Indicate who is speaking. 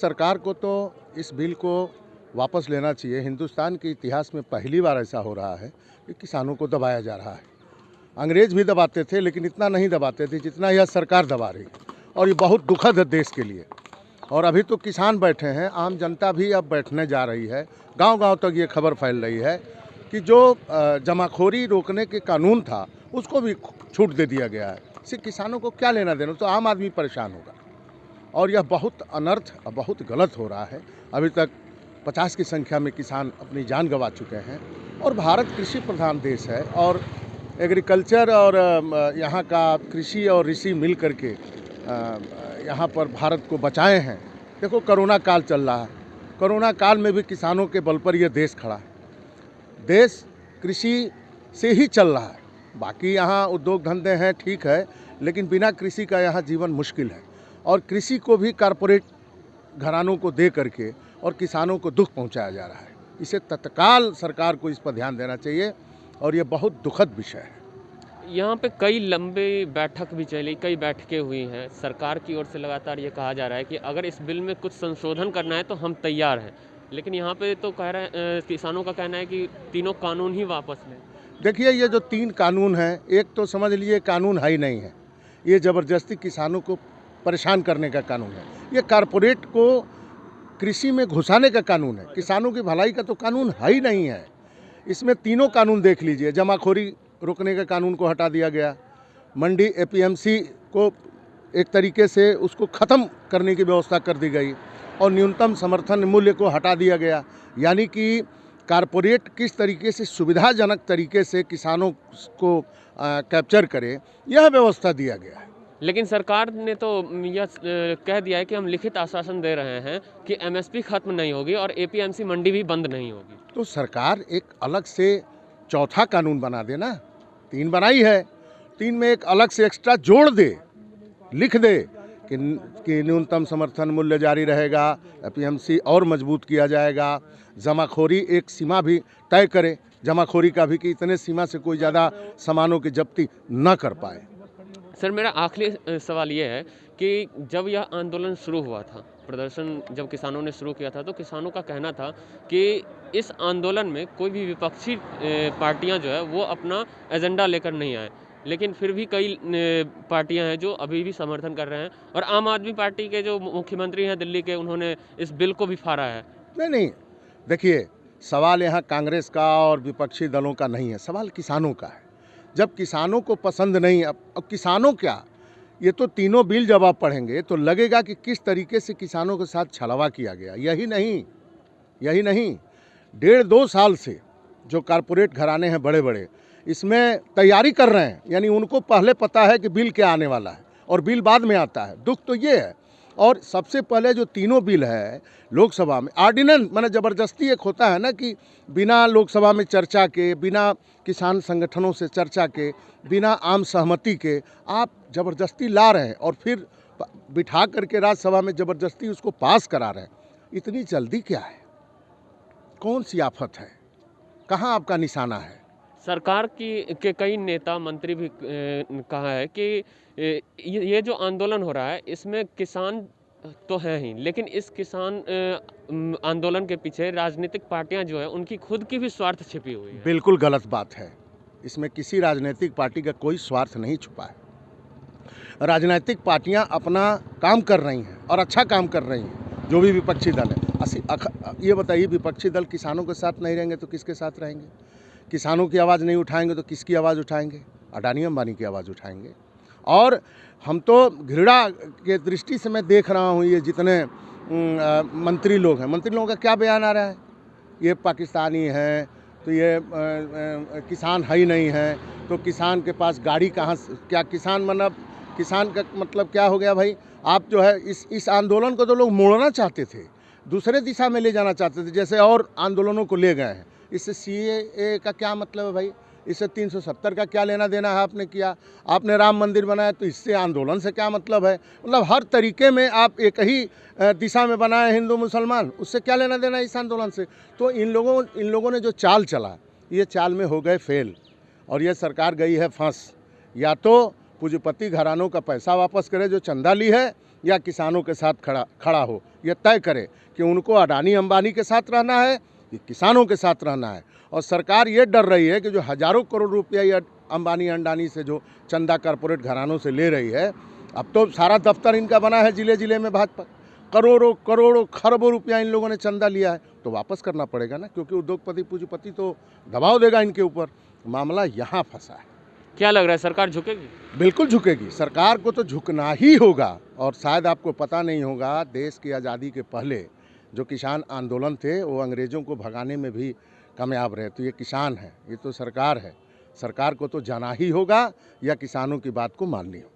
Speaker 1: सरकार को तो इस बिल को वापस लेना चाहिए। हिंदुस्तान के इतिहास में पहली बार ऐसा हो रहा है कि किसानों को दबाया जा रहा है। अंग्रेज़ भी दबाते थे, लेकिन इतना नहीं दबाते थे जितना यह सरकार दबा रही है, और ये बहुत दुखद है देश के लिए। और अभी तो किसान बैठे हैं, आम जनता भी अब बैठने जा रही है। गांव-गांव तक ये खबर फैल रही है कि जो जमाखोरी रोकने के कानून था, उसको भी छूट दे दिया गया है। इससे किसानों को क्या लेना देना, तो आम आदमी परेशान होगा। और यह बहुत अनर्थ, बहुत गलत हो रहा है। अभी तक 50 की संख्या में किसान अपनी जान गंवा चुके हैं। और भारत कृषि प्रधान देश है, और एग्रीकल्चर और यहाँ का कृषि और ऋषि मिल करके यहाँ पर भारत को बचाए हैं। देखो, कोरोना काल चल रहा है, कोरोना काल में भी किसानों के बल पर यह देश खड़ा है। देश कृषि से ही चल रहा है। बाकी यहाँ उद्योग धंधे हैं, ठीक है, लेकिन बिना कृषि का यहाँ जीवन मुश्किल है। और कृषि को भी कारपोरेट घरानों को दे करके और किसानों को दुख पहुँचाया जा रहा है। इसे तत्काल सरकार को इस पर ध्यान देना चाहिए, और ये बहुत दुखद विषय है।
Speaker 2: यहाँ पे कई लंबी बैठक भी चली, कई बैठकें हुई हैं। सरकार की ओर से लगातार ये कहा जा रहा है कि अगर इस बिल में कुछ संशोधन करना है तो हम तैयार हैं, लेकिन यहाँ पे तो कह रहे हैं, किसानों का कहना है कि तीनों कानून ही वापस लें।
Speaker 1: देखिए, ये जो 3 कानून हैं, एक तो समझ लीजिए कानून है ही नहीं है। ये ज़बरदस्ती किसानों को परेशान करने का कानून है। ये कारपोरेट को कृषि में घुसाने का कानून है। किसानों की भलाई का तो कानून है ही नहीं है। इसमें तीनों कानून देख लीजिए। जमाखोरी रोकने के कानून को हटा दिया गया, मंडी एपीएमसी को एक तरीके से उसको ख़त्म करने की व्यवस्था कर दी गई, और न्यूनतम समर्थन मूल्य को हटा दिया गया। यानी कि कारपोरेट किस तरीके से सुविधाजनक तरीके से किसानों को कैप्चर करे, यह व्यवस्था दिया गया है।
Speaker 2: लेकिन सरकार ने तो यह कह दिया है कि हम लिखित आश्वासन दे रहे हैं कि एमएसपी खत्म नहीं होगी और एपीएमसी मंडी भी बंद नहीं होगी।
Speaker 1: तो सरकार एक अलग से चौथा कानून बना दे ना। 3 बनाई है, 3 में एक अलग से एक्स्ट्रा जोड़ दे, लिख दे कि न्यूनतम समर्थन मूल्य जारी रहेगा, एपीएमसी और मजबूत किया जाएगा, जमाखोरी एक सीमा भी तय करे, जमाखोरी का भी, कि इतने सीमा से कोई ज़्यादा सामानों की जब्ती न कर पाए।
Speaker 2: सर, मेरा आखिरी सवाल ये है कि जब यह आंदोलन शुरू हुआ था, प्रदर्शन जब किसानों ने शुरू किया था, तो किसानों का कहना था कि इस आंदोलन में कोई भी विपक्षी पार्टियां जो है वो अपना एजेंडा लेकर नहीं आए, लेकिन फिर भी कई पार्टियां हैं जो अभी भी समर्थन कर रहे हैं, और आम आदमी पार्टी के जो मुख्यमंत्री हैं दिल्ली के, उन्होंने इस बिल को भी फाड़ा है।
Speaker 1: नहीं, देखिए, सवाल यहाँ कांग्रेस का और विपक्षी दलों का नहीं है, सवाल किसानों का है। जब किसानों को पसंद नहीं, अब किसानों क्या, ये तो तीनों बिल जब आप पढ़ेंगे तो लगेगा कि किस तरीके से किसानों के साथ छलवा किया गया। यही नहीं, 1.5-2 साल से जो कारपोरेट घराने हैं बड़े बड़े, इसमें तैयारी कर रहे हैं। यानी उनको पहले पता है कि बिल क्या आने वाला है, और बिल बाद में आता है। दुख तो ये है। और सबसे पहले जो तीनों बिल है लोकसभा में, ऑर्डिनेंस माने ज़बरदस्ती एक होता है ना कि बिना लोकसभा में चर्चा के, बिना किसान संगठनों से चर्चा के, बिना आम सहमति के आप ज़बरदस्ती ला रहे हैं, और फिर बिठा करके राज्यसभा में ज़बरदस्ती उसको पास करा रहे हैं। इतनी जल्दी क्या है? कौन सी आफत है? कहाँ आपका निशाना है?
Speaker 2: सरकार के कई नेता मंत्री भी कहा है कि ये जो आंदोलन हो रहा है इसमें किसान तो हैं ही, लेकिन इस किसान आंदोलन के पीछे राजनीतिक पार्टियां जो है उनकी खुद की भी स्वार्थ छिपी हुई है।
Speaker 1: बिल्कुल गलत बात है। इसमें किसी राजनीतिक पार्टी का कोई स्वार्थ नहीं छुपा है। राजनीतिक पार्टियां अपना काम कर रही हैं, और अच्छा काम कर रही हैं, जो भी विपक्षी दल है। ये बताइए, विपक्षी दल किसानों के साथ नहीं रहेंगे तो किसके साथ रहेंगे? किसानों की आवाज़ नहीं उठाएंगे तो किसकी आवाज़ उठाएंगे? अडानी अंबानी की आवाज़ उठाएंगे। और हम तो घृणा के दृष्टि से मैं देख रहा हूँ, ये जितने मंत्री लोग हैं, मंत्री लोगों का क्या बयान आ रहा है, ये पाकिस्तानी हैं, तो ये किसान है ही नहीं है, तो किसान के पास गाड़ी कहाँ से, क्या किसान का मतलब क्या हो गया भाई? आप जो है इस आंदोलन को तो लोग मोड़ना चाहते थे, दूसरे दिशा में ले जाना चाहते थे, जैसे और आंदोलनों को ले गए हैं। इससे सीएए का क्या मतलब है भाई? इससे 370 का क्या लेना देना है? आपने किया, आपने राम मंदिर बनाया, तो इससे आंदोलन से क्या मतलब है? मतलब हर तरीके में आप एक ही दिशा में बनाए हिंदू मुसलमान, उससे क्या लेना देना इस आंदोलन से? तो इन लोगों ने जो चाल चला, ये चाल में हो गए फेल, और ये सरकार गई है फंस। या तो पूंजीपति घरानों का पैसा वापस करे जो चंदा ली है, या किसानों के साथ खड़ा हो, यह तय करे कि उनको अडानी अंबानी के साथ रहना है कि किसानों के साथ रहना है। और सरकार ये डर रही है कि जो हज़ारों करोड़ रुपया या अंबानी अंडानी से जो चंदा कॉरपोरेट घरानों से ले रही है, अब तो सारा दफ्तर इनका बना है जिले जिले में भाजपा, करोड़ों करोड़ों खरबों रुपया इन लोगों ने चंदा लिया है, तो वापस करना पड़ेगा ना, क्योंकि उद्योगपति पूंजीपति तो दबाव देगा इनके ऊपर। मामला यहाँ फंसा है।
Speaker 2: क्या लग रहा है, सरकार झुकेगी?
Speaker 1: बिल्कुल झुकेगी, सरकार को तो झुकना ही होगा। और शायद आपको पता नहीं होगा, देश की आज़ादी के पहले जो किसान आंदोलन थे वो अंग्रेज़ों को भगाने में भी कामयाब रहे। तो ये किसान है, ये तो सरकार है, सरकार को तो जाना ही होगा या किसानों की बात को माननी होगी।